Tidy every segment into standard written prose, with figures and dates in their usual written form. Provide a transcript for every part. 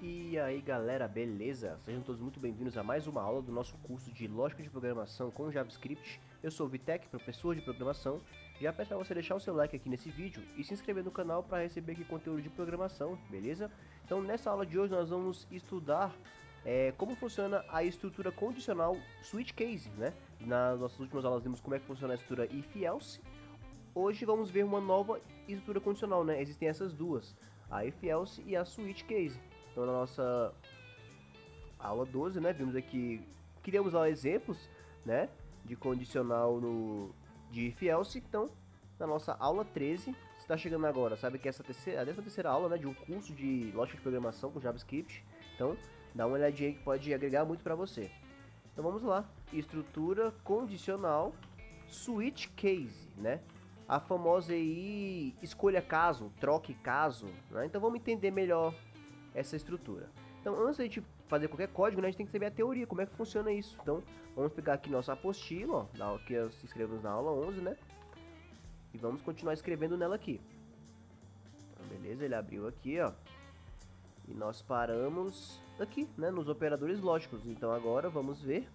E aí galera, beleza? Sejam todos muito bem-vindos a mais uma aula do nosso curso de Lógica de Programação com JavaScript. Eu sou o Vitec, professor de programação. Já peço para você deixar o seu like aqui nesse vídeo e se inscrever no canal para receber aqui conteúdo de programação, beleza? Então nessa aula de hoje nós vamos estudar como funciona a estrutura condicional switch case, né? Nas nossas últimas aulas vimos como é que funciona a estrutura if else. Hoje vamos ver uma nova estrutura condicional, né? Existem essas duas, a if else e a switch case. Então na nossa aula 12, né, vimos aqui, criamos lá exemplos, né, de condicional de if else. Então na nossa aula 13, você está chegando agora, sabe que essa a 13ª aula, né, de um curso de lógica de programação com JavaScript. Então dá uma olhadinha aí que pode agregar muito para você. Então vamos lá, estrutura condicional switch case, né? A famosa aí escolha caso, troque caso, né? Então vamos entender melhor essa estrutura. Então antes de a gente fazer qualquer código, né, a gente tem que saber a teoria, como é que funciona isso. Então vamos pegar aqui nossa apostila, ó, que nós escrevemos na aula 11, né? E vamos continuar escrevendo nela aqui. Então, beleza, ele abriu aqui, ó. E nós paramos aqui, né, nos operadores lógicos. Então agora vamos ver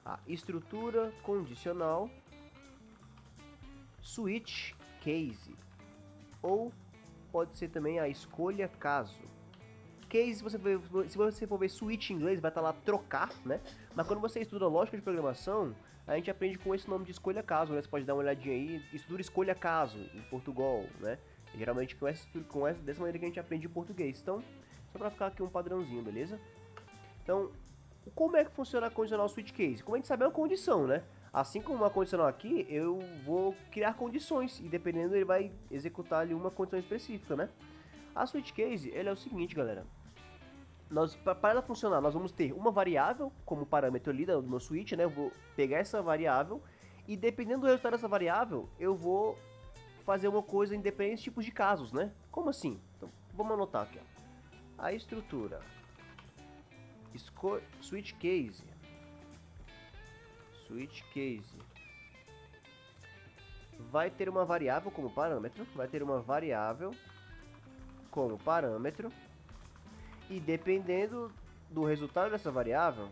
a estrutura condicional switch case, ou pode ser também a escolha caso. Case, se você for ver switch em inglês, vai estar lá trocar, né? Mas quando você estuda lógica de programação, a gente aprende com esse nome de escolha caso, né? Você pode dar uma olhadinha aí, estuda escolha caso em Portugal, né? Geralmente dessa maneira que a gente aprende em português. Então, só para ficar aqui um padrãozinho, beleza? Então, como é que funciona a condicional switch case? Como a gente sabe, é uma condição, né? Assim como uma condicional aqui, eu vou criar condições e dependendo ele vai executar ali uma condição específica, né? A switch case, ele é o seguinte, galera. Para ela funcionar, nós vamos ter uma variável como parâmetro ali do meu switch, né? Eu vou pegar essa variável e dependendo do resultado dessa variável, eu vou fazer uma coisa em diferentes tipos de casos, né? Como assim? Então, vamos anotar aqui, ó. A estrutura switch case vai ter uma variável como parâmetro, e dependendo do resultado dessa variável,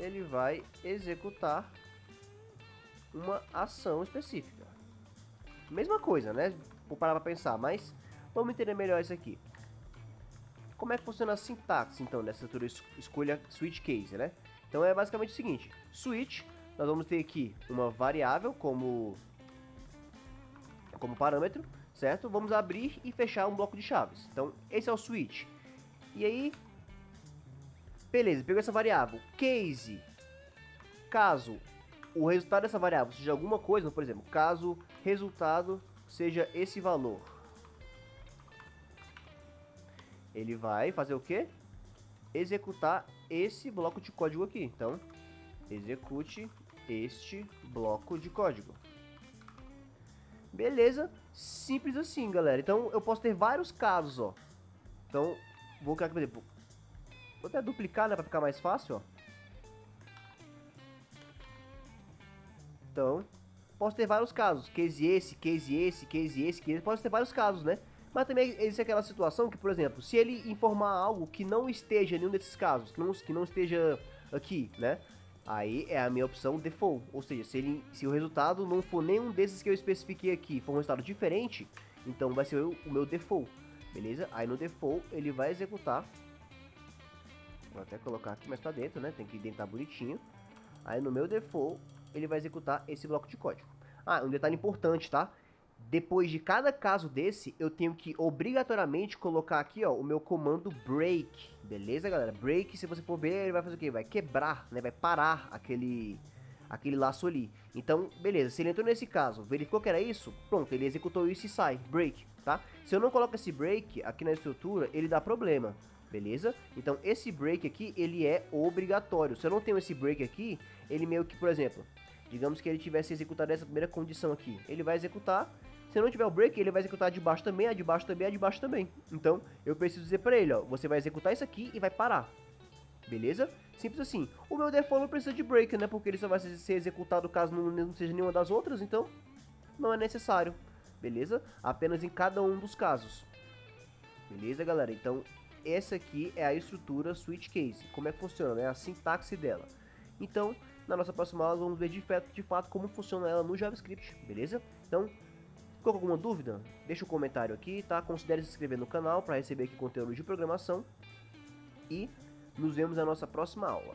ele vai executar uma ação específica. Mesma coisa, né? Vou parar para pensar, mas vamos entender melhor isso aqui. Como é que funciona a sintaxe, então, dessa estrutura escolha switch case, né? Então é basicamente o seguinte: switch, nós vamos ter aqui uma variável como parâmetro, certo? Vamos abrir e fechar um bloco de chaves. Então esse é o switch. E aí, beleza, pegou essa variável case. Caso o resultado dessa variável seja alguma coisa, por exemplo, caso resultado seja esse valor, ele vai fazer o quê? Executar esse bloco de código aqui. Então, execute este bloco de código. Beleza? Simples assim, galera. Então, eu posso ter vários casos, ó. Então, vou criar aqui, por exemplo, vou até duplicar, né, para ficar mais fácil, ó. Então, posso ter vários casos. Case esse, posso ter vários casos, né? Mas também existe aquela situação que, por exemplo, se ele informar algo que não esteja em nenhum desses casos, que não esteja aqui, né? Aí é a minha opção default. Ou seja, se o resultado não for nenhum desses que eu especifiquei aqui, for um resultado diferente, então vai ser o meu default, beleza? Aí no default ele vai executar. Vou até colocar aqui mais pra dentro, né? Tem que indentar bonitinho. Aí no meu default ele vai executar esse bloco de código. Ah, um detalhe importante, tá? Depois de cada caso desse, eu tenho que obrigatoriamente colocar aqui, ó, o meu comando break, beleza, galera? Break, se você for ver, ele vai fazer o quê? Vai quebrar, né? Vai parar aquele laço ali. Então, beleza, se ele entrou nesse caso, verificou que era isso, pronto, ele executou isso e sai, break, tá? Se eu não coloco esse break aqui na estrutura, ele dá problema, beleza? Então, esse break aqui, ele é obrigatório. Se eu não tenho esse break aqui, ele meio que, por exemplo, digamos que ele tivesse executado essa primeira condição aqui, ele vai executar. Se não tiver o break, ele vai executar de baixo também, a de baixo também, a de baixo também. Então, eu preciso dizer para ele, ó, você vai executar isso aqui e vai parar. Beleza? Simples assim. O meu default não precisa de break, né? Porque ele só vai ser executado caso não seja nenhuma das outras, então não é necessário. beleza? Apenas em cada um dos casos. Beleza, galera? Então, essa aqui é a estrutura switch case, como é que funciona, né? A sintaxe dela. Então, na nossa próxima aula, vamos ver de fato como funciona ela no JavaScript, beleza? Então, ficou com alguma dúvida? Deixa um comentário aqui, tá? Considere se inscrever no canal para receber aqui conteúdo de programação. E nos vemos na nossa próxima aula.